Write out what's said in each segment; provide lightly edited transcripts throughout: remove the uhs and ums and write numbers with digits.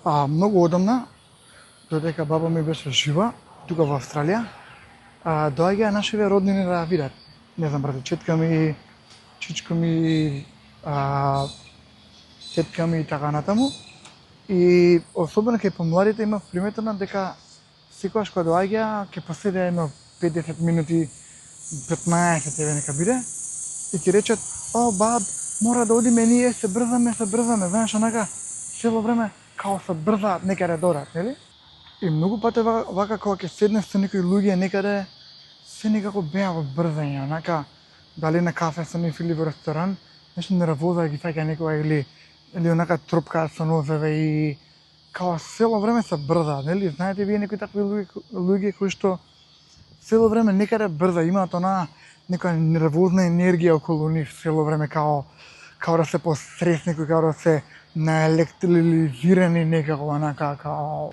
Многу одамна, додека баба ми беше жива, тука во Австралија, доаѓаа нашиве роднини да видат. Не знам, брате, четка ми, чичко ми, тетка ми и така натаму. И особено кај помладите имав приметено дека секогаш кога доаѓа ќе поседе едно 50 минути, 15 еве нека биде и ќе речат: "О, баб, мора да одиме, ние се брзаме, знаеш, онака цело време као се брзаат некаде дорат, нели?" И многу пати вака кога ќе седнеш со некои луѓе некаде, се некако беа во брзање, онака дали на кафе со нив или во ресторан, нешто нервоза ги фаќа некоја или онака тропка со нозеве и као цело време се брзаат, нели? Знаете вие некои такви луѓе кои што цело време некаде брза, имаат онаа некоја нервозна енергија околу нив цело време, као да се постресни, као да се наелектрилизирани некако, онака као...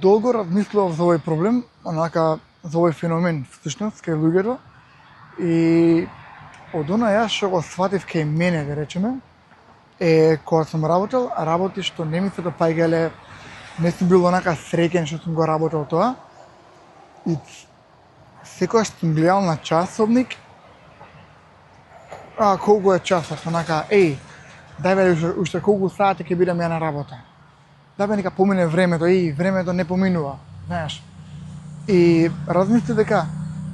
Долго размислував за овој проблем, онака за овој феномен всушност кај луѓето, и од она јас што го сватив кај мене, да речеме, кога сум работи што не ми се допаѓале, не сум бил онака среќен што сум го работел тоа, и секогаш сум гледал на часовник, колку е часот, онака, дај бе, уште колку сати ќе бидам ја на работа. Да бе, нека помине времето, времето не поминува, знаеш. И размисли дека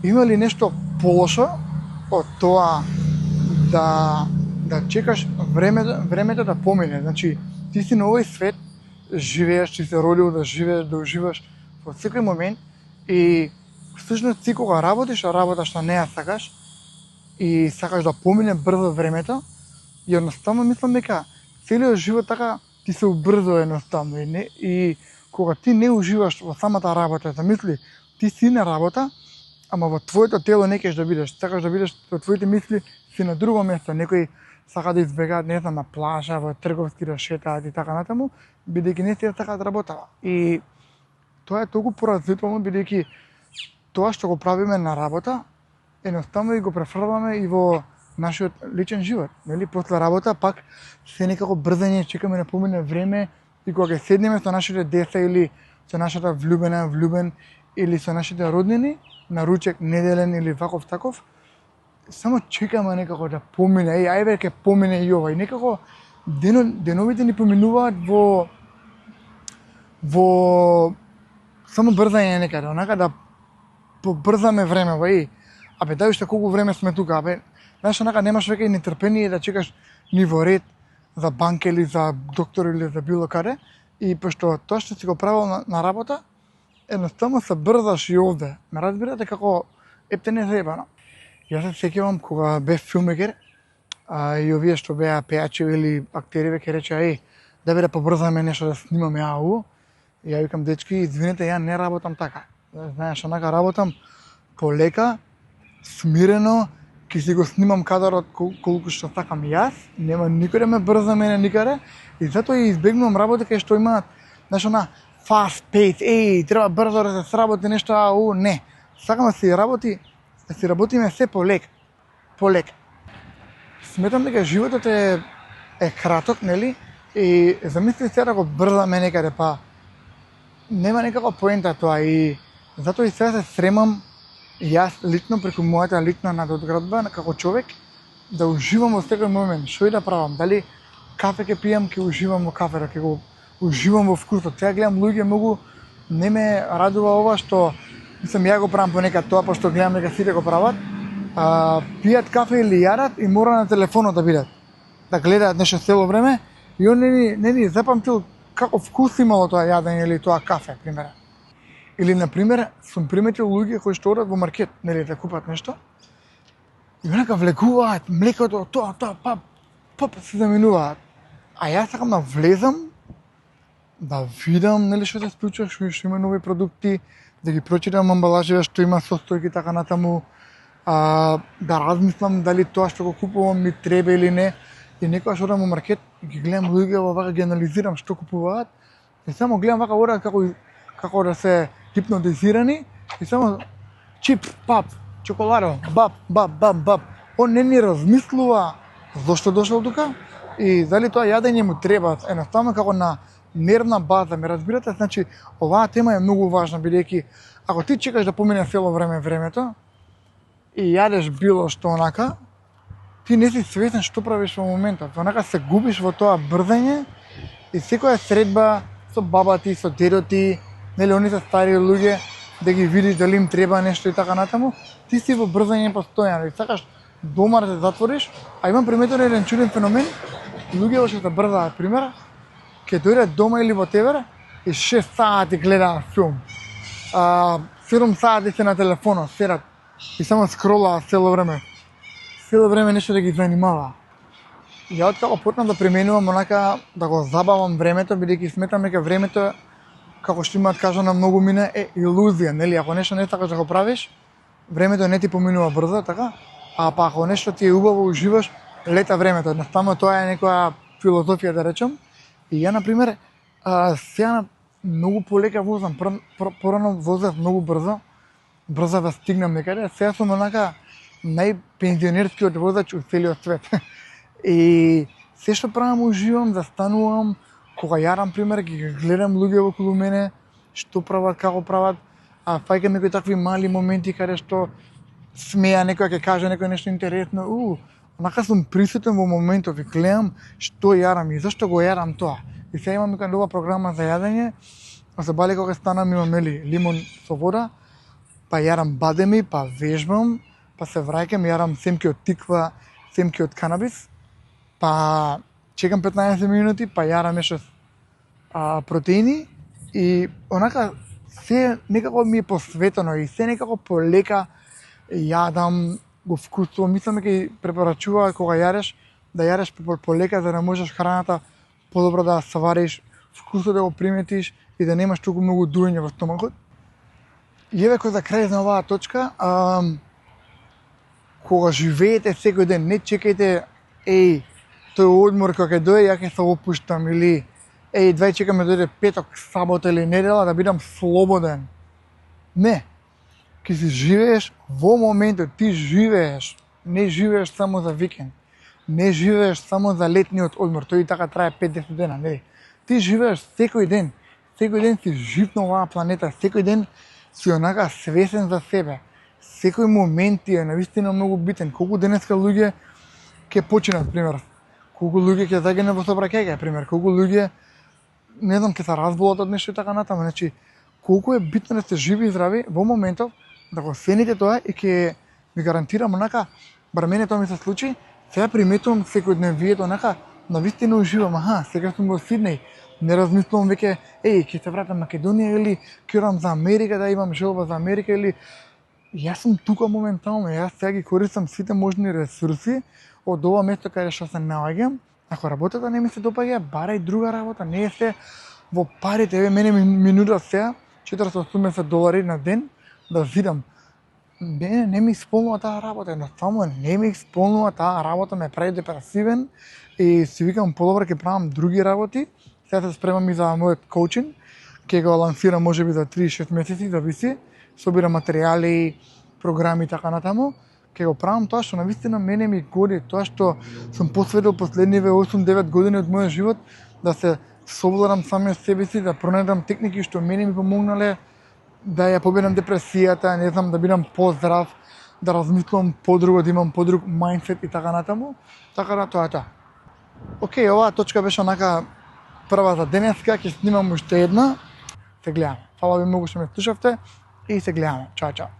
има ли нешто полошо од тоа да чекаш времето да помине. Значи, ти си на овој свет, живееш, ти се родил да живееш, да уживаш во секој момент и всушност ти кога работиш што не ја сакаш и сакаш да помине брзо времето, и едноставно мислам дека целиот живот така ти се убрзува едноставно и кога ти не уживаш во самата работа, замисли, ти си на работа, ама во твоето тело не кеш да бидеш, сакаш да бидеш во твоите мисли, си на друго место, некои сака да избегаат, не знам, на плажа, во трговски да шетаат и така натаму, бидејќи не си сакаат да работава. И тоа е толку поразително, бидејќи тоа што го правиме на работа, едноставно и го префрламе и во нашиот личен живот, нели? После работа пак се некако брзање, чекаме да помине време и кога ќе седнеме со нашите деца или со нашата влюбен или со нашите роднини на ручек неделен или ваков таков, само чекаме некако да помине, ајде ќе помине и ова, и некако деновите ни поминуваат во само брзање некаде, онака да побрзаме времево, абе дај уште колку време сме тука, абе, знаеш, онака немаш веќе и нетрпение да чекаш ни во ред за банка или за доктор или за било каде, и пошто тоа што си го правил на работа, едноставно се брзаш и овде. Ме разбирате како епте не заебано. Јас се сеќавам кога бев филмекер, и овие што беа пејачи или актери веќе речеа: да бе да побрзаме нешто да снимаме ау. И ја викам: дечки, извинете, ја не работам така. Знаеш, онака работам полека, смирено, ќе си го снимам кадарот колку што сакам јас, нема никој да ме брза мене никаде, и затоа и избегнувам работи кај што имаат, знаеш, она fast pace, треба брзо да се сработи нешто, не. Сакам да си работиме се полек. Сметам дека животот е краток, нели? И замисли се да го брзаме некаде, па нема некако поента тоа, и затоа и сега се сремам јас лично преку мојата лична надоградба како човек да уживам во секој момент, што и да правам, дали кафе ќе пијам, ќе уживам во кафето, ќе го уживам во вкусот. Сега гледам луѓе многу не ме радува ова што мислам ја го правам понекад тоа, пошто гледам дека сите го прават. Пијат кафе или јадат и мора на телефонот да бидат, да гледаат нешто цело време, и он не ни запамтил како вкус имало тоа јадење или тоа кафе, примерно. Или, например, сум приметил луѓе кои што одат во маркет, нели, да купат нешто, и онака влекуваат млекото, тоа, пап, се заменуваат. А јас сакам да влезам, да видам, нели, што се случува, што има нови продукти, да ги прочитам амбалажите што има состојки така натаму, да размислам дали тоа што го купувам ми треба или не. И некогаш одам во маркет, ги гледам луѓе, вака ги анализирам што купуваат, и само гледам вака одат како да се хипнотизирани, и само чип, пап, чоколадо, бап. Он не ни размислува зошто дошол тука и дали тоа јадење му треба, едноставно како на нервна база, ме разбирате? Значи, оваа тема е многу важна, бидејќи ако ти чекаш да помине цело времето и јадеш било што онака, ти не си свесен што правиш во моментот. Онака се губиш во тоа брзање и секоја средба со баба ти, со дедо ти, нели оние стари луѓе, да ги видиш дали им треба нешто и така натаму, ти си во брзање постојано и сакаш дома да се затвориш, а имам приметен еден чуден феномен, луѓе што се брзаат, пример, ќе дојдат дома или во тебе и 6 сати гледаат филм. 7 сати се на телефонот, седат и само скролаат цело време. Цело време нешто да ги занимава. Ја откако почнав да применувам онака да го забавам времето, бидејќи сметам дека времето, како што имаат кажано многу мина, е илузија, нели? Ако нешто не сакаш да го правиш, времето не ти поминува брзо, така? А па ако нешто ти е убаво, уживаш, лета времето. Едноставно тоа е некоја филозофија, да речем. И ја, например, сега многу полека возам, порано возев многу брзо да стигнам некаде, сега сум онака најпензионерскиот возач у целиот свет. И се што правам, уживам, застанувам, кога јарам, пример, ги гледам луѓе околу мене, што прават, како прават, фаќам некои такви мали моменти каде што смеја некој, ќе каже некој нешто интересно, онака сум присутен во моментот и гледам што јарам и зашто го јарам тоа. И сега имам нека нова програма за јадење, се бали кога станам имам лимон со вода, па јарам бадеми, па вежбам, па се враќам, јарам семки од тиква, семки од канабис, па чекам 15 минути, па јарам нешто протеини и онака се некако ми е посветено и се некако полека јадам, го вкусувам, мислам дека и препорачуваат кога јадеш, да јадеш полека за да можеш храната подобро да свариш, вкусот да го приметиш и да немаш толку многу дуење во стомакот. И еве кој за крај на оваа точка, кога живеете секој ден, не чекајте, тој одмор кога ќе дојде, ја ќе се опуштам или двај чекаме да дојде петок, сабота или недела да бидам слободен. Не. Ке си живееш во моментот, ти живееш, не живееш само за викенд, не живееш само за летниот одмор, тој и така трае 5-10 дена, нели? Ти живееш секој ден си жив на оваа планета, секој ден си онака свесен за себе. Секој момент ти е навистина многу битен. Колку денеска луѓе ќе починат, пример, колку луѓе ќе загинат во сообраќајка, пример, колку луѓе не знам ќе се разболат од нешто и така натаму. Значи, колку е битно да сте живи и здрави во моментов, да го цените тоа и ќе ви гарантирам онака, бар мене тоа ми се случи, сега приметувам секојдневието онака, навистина уживам, сега сум во Сиднеј, не размислувам веќе, ќе се вратам Македонија или ќе одам за Америка, да имам желба за Америка или јас сум тука моментално, јас сега ги користам сите можни ресурси од ова место каде што се наоѓам. Ако работата не ми се допаѓа, барај друга работа, не е се во парите, еве мене ми нудат сега $480 на ден да зидам. Не ми исполнува таа работа, едноставно не ми исполнува таа работа, ме прави депресивен и си викам подобро ќе правам други работи. Сега се спремам и за мојот коучинг, ќе го лансирам можеби за 3-6 месеци, зависи, собирам материјали, програми и така натаму. Ќе го правам тоа што навистина мене ми годи, тоа што сум посветил последниве 8-9 години од мојот живот, да се совладам самиот себе си, да пронајдам техники што мене ми помогнале да ја победам депресијата, не знам, да бидам поздрав, да размислувам подруго, да имам подруг мајндсет и така натаму. Така да тоа е тоа. Океј, оваа точка беше онака прва за денеска, ќе снимам уште една. Се гледаме. Фала ви многу што ме слушавте и се гледаме. Чао, чао.